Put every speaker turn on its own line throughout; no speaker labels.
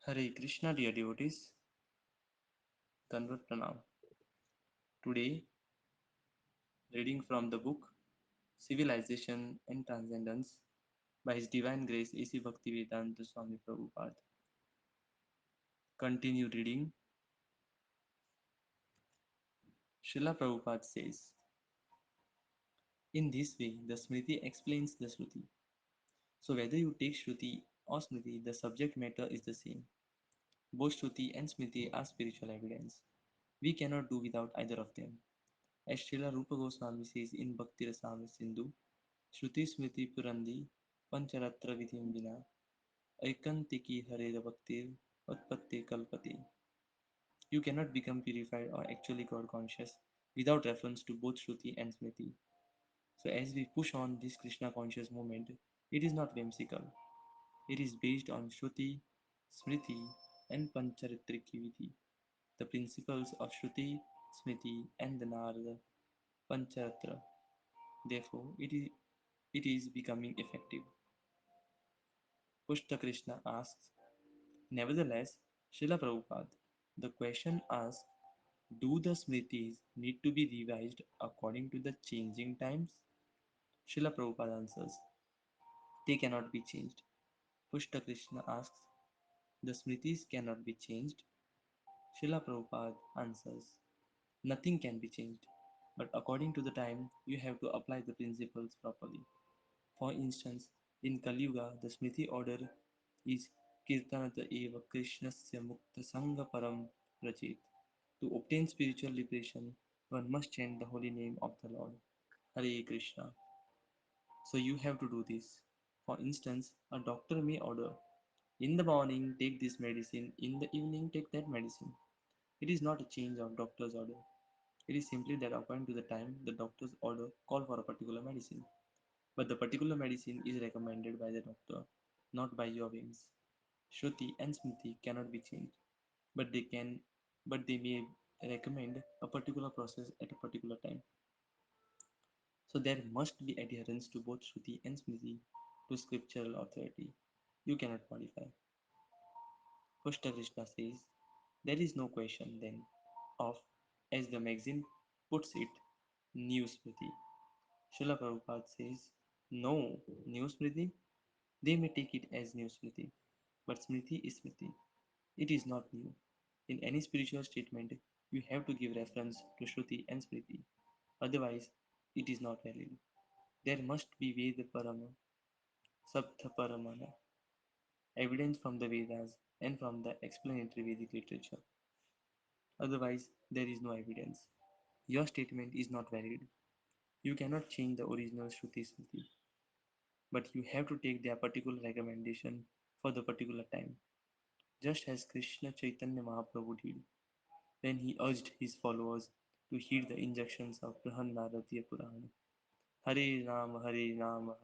Hare Krishna, dear devotees, Tanvat Pranam. Today, reading from the book Civilization and Transcendence by His Divine Grace A.C. Bhaktivedanta Swami Prabhupāda. Continue reading. Srila Prabhupada says, in this way, the smrti explains the shruti. So, whether you take shruti or smrti, the subject matter is the same. Both shruti and smrti are spiritual evidence. We cannot do without either of them. As Srila Rupa Goswami says in Bhakti Rasamrita Sindhu, Shruti Smriti Purandi Pancharatra Vidhim Vina Aikantiki Harera Bhaktir Utpatte Kalpate. You cannot become purified or actually God conscious without reference to both Shruti and Smriti. So, as we push on this Krishna conscious movement, it is not whimsical. It is based on Shruti, Smriti, and Pancharitriki Vidhi, the principles of Shruti, Smriti, and the Narada Pancharatra. Therefore, it is becoming effective. Pushta Krishna asks, nevertheless, Srila Prabhupada, the question asks, do the Smritis need to be revised according to the changing times? Srila Prabhupada answers, they cannot be changed. Pushta Krishna asks, the Smritis cannot be changed. Srila Prabhupada answers, nothing can be changed, but according to the time, you have to apply the principles properly. For instance, in Kali Yuga, the Smriti order is Kirtanata eva Krishnasya Mukta Sangha Param Rachit. To obtain spiritual liberation, one must chant the holy name of the Lord. Hare Krishna. So you have to do this. For instance, a doctor may order, in the morning take this medicine, in the evening take that medicine. It is not a change of doctor's order. It is simply that according to the time, the doctor's order call for a particular medicine. But the particular medicine is recommended by the doctor, not by your whims. Shruti and Smriti cannot be changed, but they may recommend a particular process at a particular time. So there must be adherence to both Shruti and Smriti to scriptural authority. You cannot modify. Pushta Krishna says, there is no question then of, as the magazine puts it, new Smriti. Srila Prabhupada says, no, new Smriti. They may take it as new Smriti, but Smriti is Smriti. It is not new. In any spiritual statement, you have to give reference to Shruti and Smriti. Otherwise, it is not valid. There must be Veda Parama, Sabdha Paramana, evidence from the Vedas and from the explanatory Vedic literature. Otherwise, there is no evidence. Your statement is not valid. You cannot change the original Shruti Smriti, but you have to take their particular recommendation for the particular time, just as Krishna Chaitanya Mahaprabhu did when he urged his followers to heed the injunctions of Brihannaratya Purana. Hare Rama, Hare Rama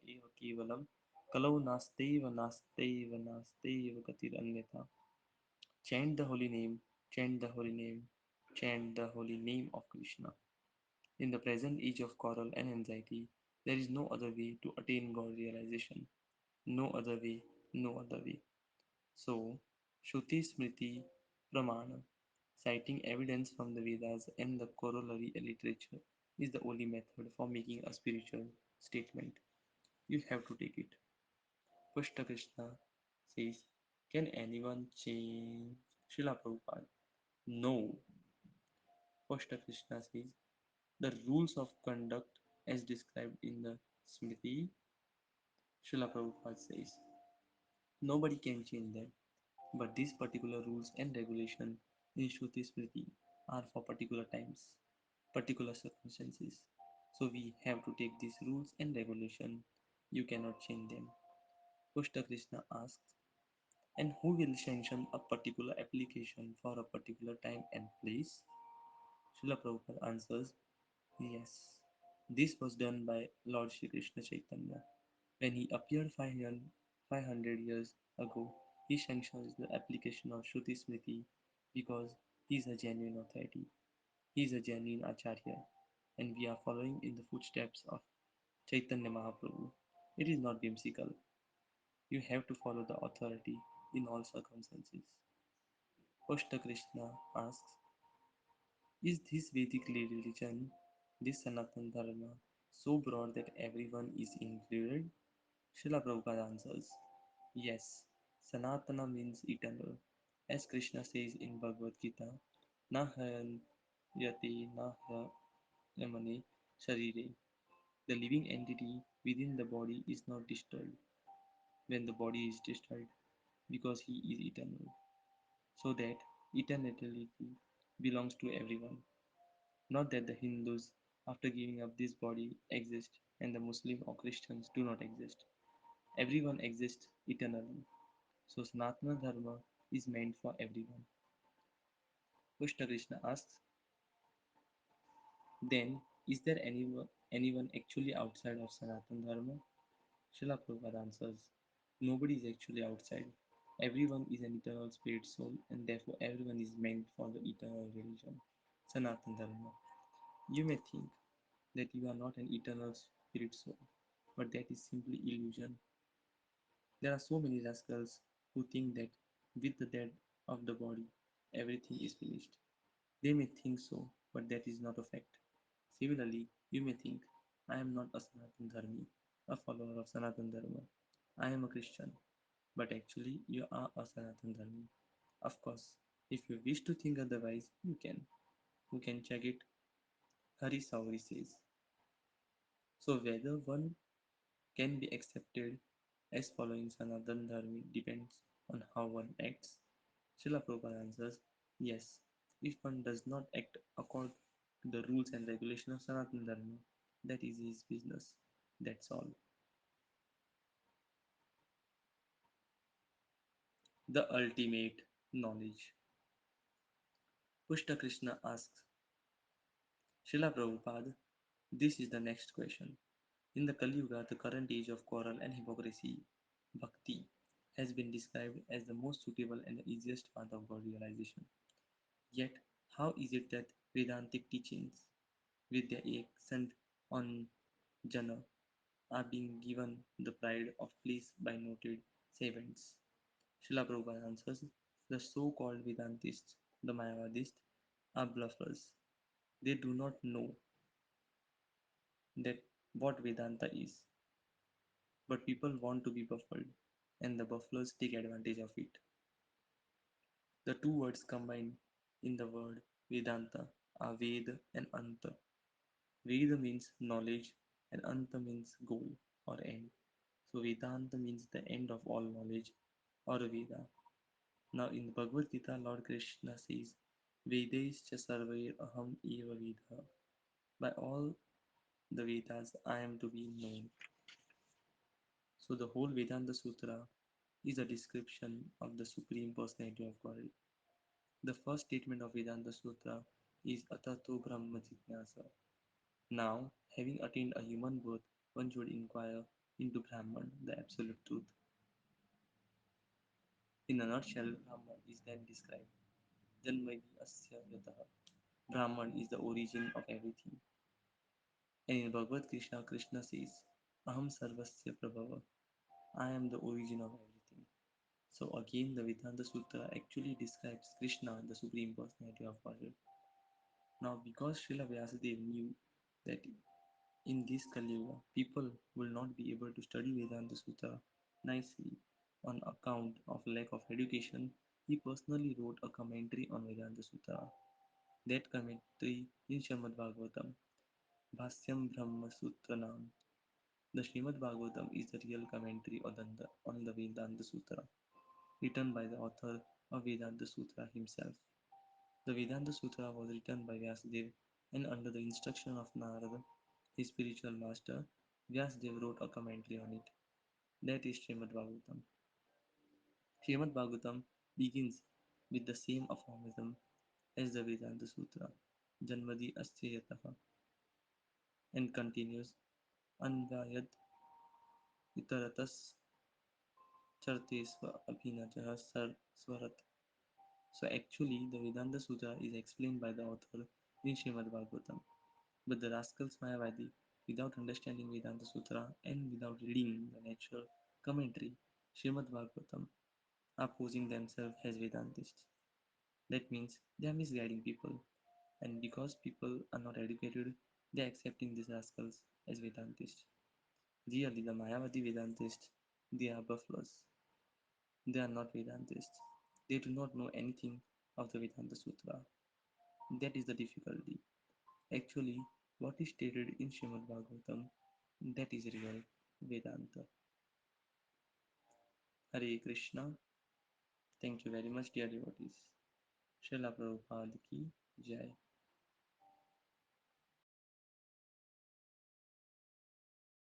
eva kevalam, kalau nasteva gatir anyata. Chant the holy name, chant the holy name, chant the holy name of Krishna. In the present age of quarrel and anxiety, there is no other way to attain God realization. No other way, no other way. So, Shruti Smriti Pramana, citing evidence from the Vedas and the corollary literature, is the only method for making a spiritual statement. You have to take it. Pushta Krishna says, can anyone change Srila Prabhupada? No. Pushta Krishna says, the rules of conduct as described in the Smriti, Srila Prabhupada says, nobody can change them. But these particular rules and regulations in Shruti Smriti are for particular times, particular circumstances. So we have to take these rules and regulations. You cannot change them. Pushta Krishna asks, and who will sanction a particular application for a particular time and place? Srila Prabhupada answers, yes. This was done by Lord Shri Krishna Chaitanya. When he appeared 500 years ago, he sanctions the application of Shruti Smriti because he is a genuine authority. He is a genuine Acharya, and we are following in the footsteps of Chaitanya Mahaprabhu. It is not whimsical. You have to follow the authority. in all circumstances. Krishna Krishna asks, is this Vedic religion, this Sanatana Dharma, so broad that everyone is included? Srila Prabhupada answers, yes, Sanatana means eternal. As Krishna says in Bhagavad Gita, na yate na yamane sharire. The living entity within the body is not destroyed when the body is destroyed because he is eternal. So that eternity belongs to everyone. Not that the Hindus, after giving up this body, exist and the Muslim or Christians do not exist. Everyone exists eternally. So Sanatana Dharma is meant for everyone. Krishna Krishna asks, then is there anyone actually outside of Sanatana Dharma? Srila Prabhupada answers, nobody is actually outside. Everyone is an eternal spirit soul and therefore everyone is meant for the eternal religion, Sanatana Dharma. You may think that you are not an eternal spirit soul, but that is simply illusion. There are so many rascals who think that with the death of the body, everything is finished. They may think so, but that is not a fact. Similarly, you may think, I am not a Sanatan Dharmi, a follower of Sanatan Dharma. I am a Christian, but actually you are a Sanatan Dharmi. Of course, if you wish to think otherwise, you can. You can check it. Hari Sauri says. So whether one can be accepted as following Sanatan Dharmi depends on how one acts. Srila Prabhupada answers, yes, if one does not act according to the rules and regulations of Sanatan Dharma, that is his business. That's all. The ultimate knowledge. Pushta Krishna asks, Srila Prabhupada, this is the next question. In the Kali Yuga, the current age of quarrel and hypocrisy, bhakti has been described as the most suitable and the easiest path of God realization. Yet, how is it that Vedantic teachings, with their accent on jhana, are being given the pride of place by noted savants? Srila Prabhupada answers, the so-called Vedantists, the Mayavadists, are bluffers. They do not know that what Vedanta is, but people want to be baffled, and the bufflers take advantage of it. The two words combined in the word Vedanta are Veda and Anta. Veda means knowledge and Anta means goal or end. So Vedanta means the end of all knowledge or Veda. Now in the Bhagavad Gita, Lord Krishna says, Vedaischa sarvair aham eva Veda. By all the Vedas I am to be known. So the whole Vedanta Sutra is a description of the Supreme Personality of God. The first statement of Vedanta Sutra is Atato Brahma Jitnasa. Now, having attained a human birth, one should inquire into Brahman, the absolute truth. In a nutshell, Brahman is then described. Janmadi asya yataha. Brahman is the origin of everything. And in Bhagavad Krishna, Krishna says, Aham sarvasya prabhava. I am the origin of everything. So again, the Vedanta Sutra actually describes Krishna, the Supreme Personality of Godhead. Now, because Srila Vyasadeva knew that in this Kali Yuga, people will not be able to study Vedanta Sutra nicely on account of lack of education, he personally wrote a commentary on Vedanta Sutra. That commentary in Śrimad-Bhāgavatam, Bhasyam Brahma Sutranam. The Śrimad-Bhāgavatam is the real commentary on the Vedanta Sutra, written by the author of Vedanta Sutra himself. The Vedanta Sutra was written by Vyasadeva and under the instruction of Narada, his spiritual master, Vyasadeva wrote a commentary on it. That is Śrimad-Bhāgavatam. Śrimad-Bhāgavatam begins with the same aphorism as the Vedanta Sutra, Janmadi Asya Yataha, and continues Anvayat Itaratas Chartesva Abhinajaha Swarat. So actually, the Vedanta Sutra is explained by the author in Śrimad-Bhāgavatam. But the rascals Mayavadi, without understanding Vedanta Sutra and without reading the natural commentary, Śrimad-Bhāgavatam, are posing themselves as Vedantists. That means they are misguiding people. And because people are not educated, they are accepting these rascals as Vedantists. Really, the Mayavadi Vedantists, they are buffaloes. They are not Vedantists. They do not know anything of the Vedanta Sutra. That is the difficulty. Actually, what is stated in Śrimad-Bhāgavatam, that is real Vedanta. Hare Krishna. Thank you very much, dear devotees. Srila Prabhupada ki Jai.